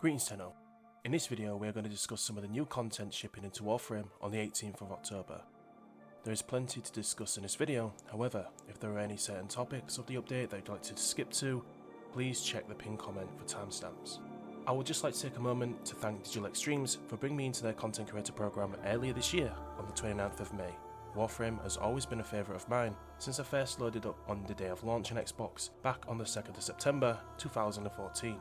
Greetings Tenno. In this video we are going to discuss some of the new content shipping into Warframe on the 18th of October. There is plenty to discuss in this video, however, if there are any certain topics of the update that you'd like to skip to, please check the pinned comment for timestamps. I would just like to take a moment to thank Digital Extremes for bringing me into their content creator program earlier this year on the 29th of May. Warframe has always been a favourite of mine since I first loaded up on the day of launch on Xbox back on the 2nd of September 2014.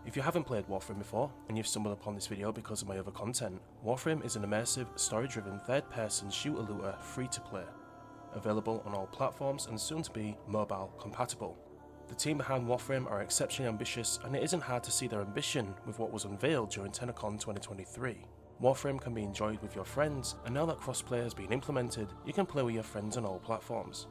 If you haven't played Warframe before, and you've stumbled upon this video because of my other content, Warframe is an immersive, story-driven, third-person shooter-looter free-to-play, available on all platforms and soon to be mobile compatible. The team behind Warframe are exceptionally ambitious, and it isn't hard to see their ambition with what was unveiled during tennocon 2023. Warframe can be enjoyed with your friends, and now that crossplay has been implemented, you can play with your friends on all platforms.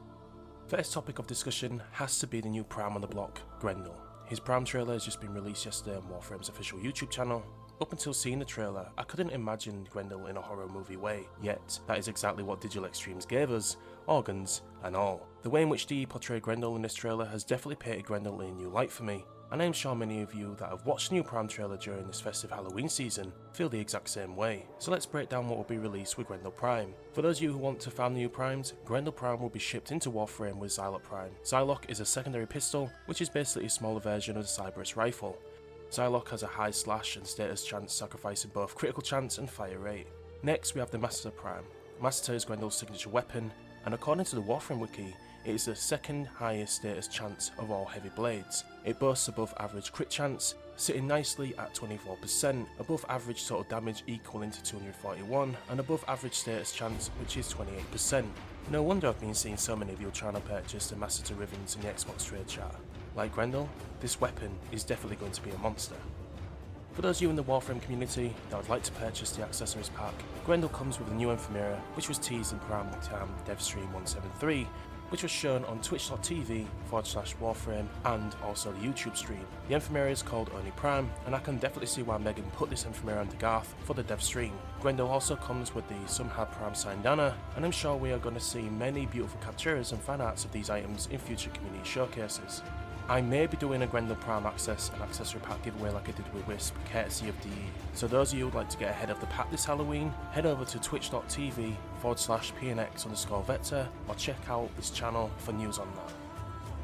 First topic of discussion has to be the new Prime on the block, Grendel. His Prime trailer has just been released yesterday on Warframe's official YouTube channel. Up until seeing the trailer, I couldn't imagine Grendel in a horror movie way, yet that is exactly what Digital Extremes gave us, organs and all. The way in which DE portrayed Grendel in this trailer has definitely painted Grendel in a new light for me, and I am sure many of you that have watched the new Prime trailer during this festive Halloween season feel the exact same way. So let's break down what will be released with Grendel Prime. For those of you who want to farm the new Primes, Grendel Prime will be shipped into Warframe with Zylok Prime. Zylok is a secondary pistol, which is basically a smaller version of the Naberus rifle. Zylok has a high slash and status chance, sacrificing both critical chance and fire rate. Next we have the Masseter Prime. Masseter is Grendel's signature weapon, and according to the Warframe wiki, it is the second highest status chance of all heavy blades. It boasts above average crit chance, sitting nicely at 24%, above average total damage equaling to 241, and above average status chance, which is 28%. No wonder I've been seeing so many of you trying to purchase the Masseter ribbons in the Xbox trade chat. Like Grendel, this weapon is definitely going to be a monster. For those of you in the Warframe community that would like to purchase the accessories pack, Grendel comes with a new Infirmary, which was teased in Prime Time Devstream 173, which was shown on twitch.tv/Warframe and also the YouTube stream. The Infirmary is called Only Prime, and I can definitely see why Megan put this Infirmary on Dagath for the dev stream. Grendel also comes with the Somehow Prime signed Anna, and I'm sure we are going to see many beautiful captures and fan arts of these items in future community showcases. I may be doing a Grendel Prime access and accessory pack giveaway like I did with Wisp, courtesy of DE. So those of you who would like to get ahead of the pack this Halloween, head over to twitch.tv/PNX_Vector or check out this channel for news on that.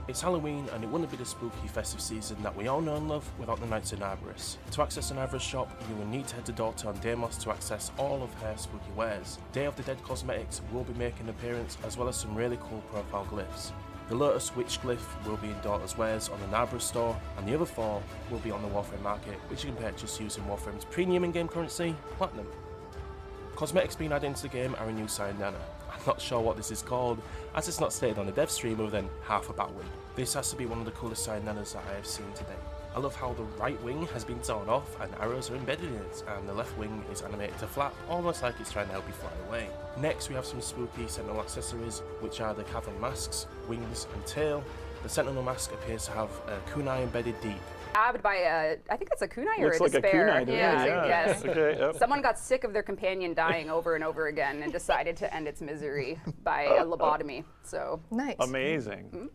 It's Halloween and it wouldn't be the spooky festive season that we all know and love without the Knights of Naberus. To access the Naberus shop, you will need to head to Dorrclave on Deimos to access all of her spooky wares. Day of the Dead cosmetics will be making an appearance, as well as some really cool profile glyphs. The Lotus Witch glyph will be in Daughter's Wares on the Naberus store, and the other four will be on the Warframe market, which you can purchase using Warframe's premium in-game currency, Platinum. Cosmetics being added into the game are a new signed Nana. I'm not sure what this is called, as it's not stated on the dev stream other than half a bat wing. This has to be one of the coolest signed Nanas that I have seen today. I love how the right wing has been torn off and arrows are embedded in it, and the left wing is animated to flap, almost like it's trying to help you fly away. Next we have some spooky Sentinel accessories, which are the cavern masks, wings and tail. The Sentinel mask appears to have a kunai embedded deep. Abbed by a, I think it's a kunai or Looks a like despair. a kunai to me, yeah. Yes. Okay, yep. Someone got sick of their companion dying over and over again and decided to end its misery by a lobotomy. So Nice. Amazing.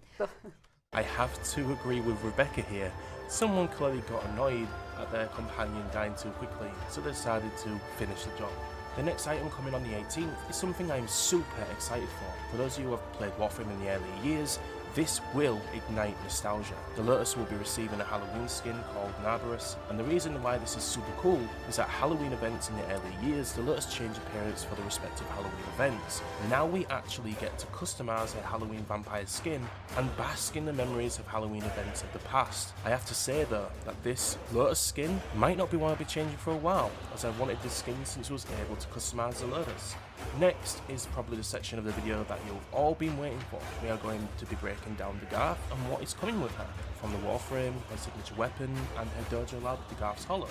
I have to agree with Rebecca here. Someone clearly got annoyed at their companion dying too quickly, so they decided to finish the job. The next item coming on the 18th is something I'm super excited for. For those of you who have played Warframe in the early years, this will ignite nostalgia. The Lotus will be receiving a Halloween skin called Naberus, and the reason why this is super cool is that Halloween events in the early years, the Lotus change appearance for the respective Halloween events. Now we actually get to customize a Halloween vampire skin and bask in the memories of Halloween events of the past. I have to say though, that this Lotus skin might not be one I'll be changing for a while, as I've wanted this skin since I was able to customize the Lotus. Next is probably the section of the video that you've all been waiting for. We are going to be breaking down Dagath and what is coming with her, from the Warframe, her signature weapon, and her Dojo lab, Dagath's Hollow.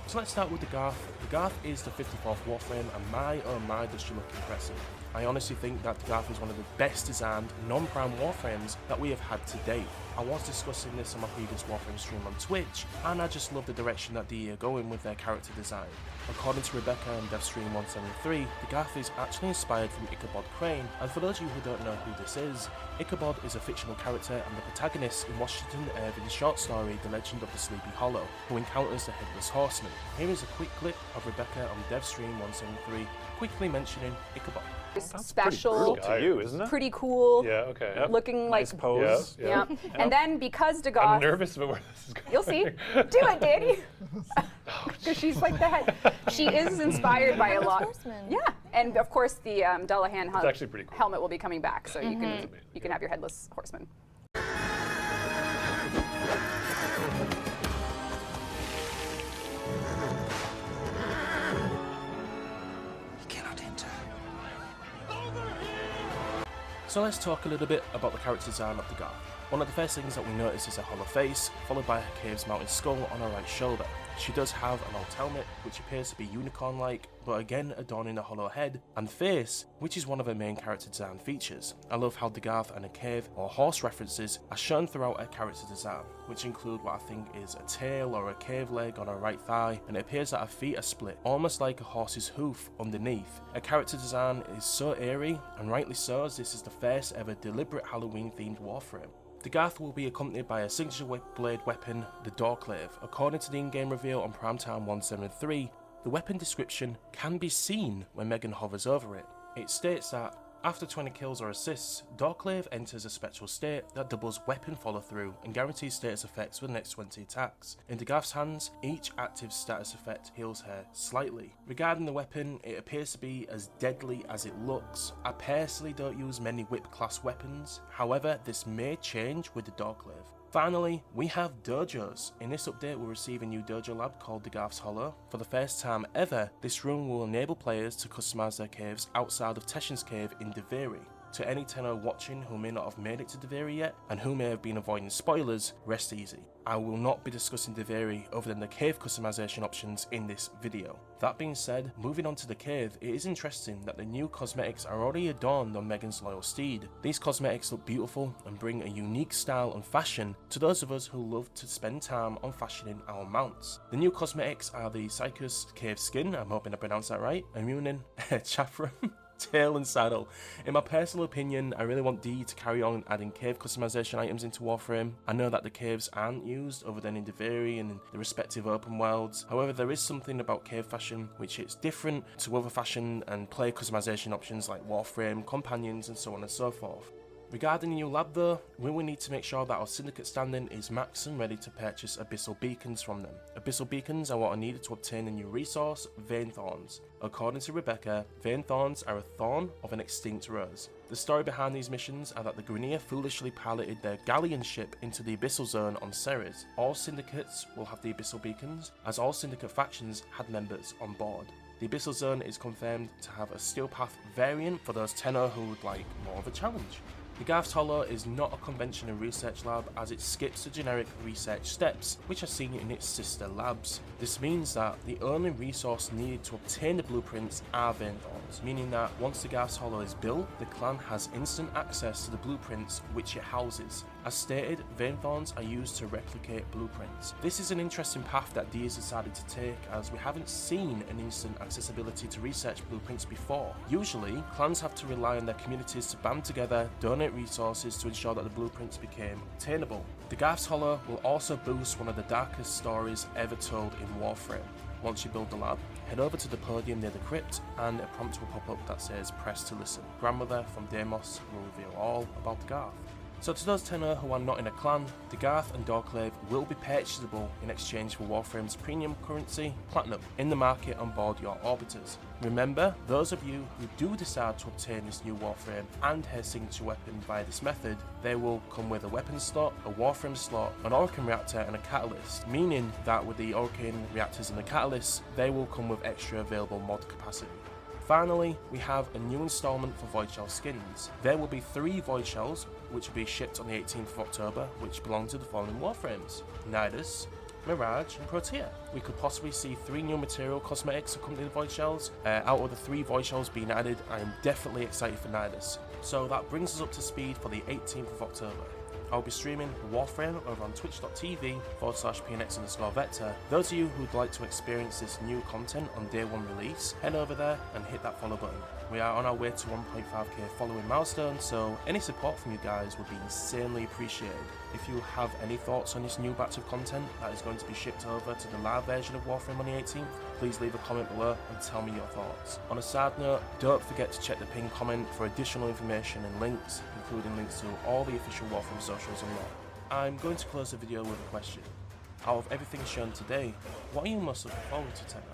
So let's start with Dagath. Dagath is the 54th Warframe, and my oh my does she look impressive. I honestly think that Dagath is one of the best designed non-prime Warframes that we have had to date. I was discussing this on my previous Warframe stream on Twitch, and I just love the direction that DE are going with their character design. According to Rebecca and DevStream173, Dagath is actually inspired from Ichabod Crane, and for those of you who don't know who this is, Ichabod is a fictional character and the protagonist in Washington Irving's short story The Legend of the Sleepy Hollow, who encounters the Headless Horseman. Here is a quick clip of Rebecca on DevStream173 quickly mentioning Ichabod. That's Special, pretty brutal to you, isn't it? pretty cool, Yeah, okay. Yep. looking Nice like, pose. yeah. And then because I'm Dagath, nervous about where this is going. you'll see, do it, Danny, because she's like the head. She is inspired by a lot. Horseman. Yeah, and of course the Dullahan It's actually pretty cool. helmet will be coming back, so you can Yeah. have your headless horseman. So let's talk a little bit about the character design of Dagath. One of the first things that we notice is a hollow face, followed by her cave's mounted skull on her right shoulder. She does have an old helmet, which appears to be unicorn-like, but again adorning a hollow head, and face, which is one of her main character design features. I love how Dagath and her cave or horse references are shown throughout her character design, which include what I think is a tail or a cave leg on her right thigh, and it appears that her feet are split, almost like a horse's hoof underneath. Her character design is so eerie, and rightly so, as this is the first ever deliberate Halloween-themed Warframe. Dagath will be accompanied by a signature blade weapon, the Dorrclave. According to the in-game reveal on Primetime 173, the weapon description can be seen when Megan hovers over it. It states that after 20 kills or assists, Dorrclave enters a spectral state that doubles weapon follow-through and guarantees status effects for the next 20 attacks. In Dagath's hands, each active status effect heals her slightly. Regarding the weapon, it appears to be as deadly as it looks. I personally don't use many whip-class weapons, however this may change with the Dorrclave. Finally, we have dojos. In this update, we'll receive a new dojo lab called Dagath's Hollow. For the first time ever, this room will enable players to customize their caves outside of Teshin's cave in Deveri. To any Tenno watching who may not have made it to Deveri yet, and who may have been avoiding spoilers, rest easy. I will not be discussing Deveri other than the cave customization options in this video. That being said, moving on to the cave, it is interesting that the new cosmetics are already adorned on Megan's loyal steed. These cosmetics look beautiful and bring a unique style and fashion to those of us who love to spend time on fashioning our mounts. The new cosmetics are the Psychus cave skin, I'm hoping I pronounced that right, Immunin Chafram, tail and saddle. In my personal opinion, I really want DE to carry on adding cave customization items into Warframe. I know that the caves aren't used other than in Deveri and in the respective open worlds. However, there is something about cave fashion which is different to other fashion and player customization options like Warframe, companions and so on and so forth. Regarding the new lab though, we will need to make sure that our syndicate standing is max and ready to purchase abyssal beacons from them. Abyssal beacons are what are needed to obtain a new resource, vein thorns. According to Rebecca, vein thorns are a thorn of an extinct rose. The story behind these missions are that the Grineer foolishly piloted their galleon ship into the abyssal zone on Ceres. All syndicates will have the abyssal beacons, as all syndicate factions had members on board. The abyssal zone is confirmed to have a steel path variant for those Tenno who would like more of a challenge. Dagath's Hollow is not a conventional research lab as it skips the generic research steps which are seen in its sister labs. This means that the only resource needed to obtain the blueprints are vein thorns, meaning that once Dagath's Hollow is built, the clan has instant access to the blueprints which it houses. As stated, vein thorns are used to replicate blueprints. This is an interesting path that DE has decided to take as we haven't seen an instant accessibility to research blueprints before. Usually, clans have to rely on their communities to band together, donate resources to ensure that the blueprints became obtainable. Dagath's Hollow will also boost one of the darkest stories ever told in Warframe. Once you build the lab, head over to the podium near the crypt and a prompt will pop up that says press to listen. Grandmother from Deimos will reveal all about Dagath. So to those Tenno who are not in a clan, Dagath and Dorrclave will be purchasable in exchange for Warframe's premium currency, Platinum, in the market on board your orbiters. Remember, those of you who do decide to obtain this new Warframe and her signature weapon via this method, they will come with a weapon slot, a Warframe slot, an Orcan reactor and a catalyst, meaning that with the Orcan reactors and the catalyst, they will come with extra available mod capacity. Finally, we have a new installment for Voidshell Skins. There will be 3 Voidshells, which will be shipped on the 18th of October, which belong to the following Warframes: Nidus, Mirage, and Protea. We could possibly see 3 new material cosmetics accompanying the Voidshells. Out of the 3 Voidshells being added, I am definitely excited for Nidus. So that brings us up to speed for the 18th of October. I'll be streaming Warframe over on twitch.tv/pnx_vector. Those of you who'd like to experience this new content on day 1 release, head over there and hit that follow button. We are on our way to 1.5k following milestone, so any support from you guys would be insanely appreciated. If you have any thoughts on this new batch of content that is going to be shipped over to the live version of Warframe on the 18th, please leave a comment below and tell me your thoughts. On a side note, don't forget to check the pinned comment for additional information and links, including links to all the official Warframe socials and more. I'm going to close the video with a question. Out of everything shown today, what are you most looking forward to, Tenno?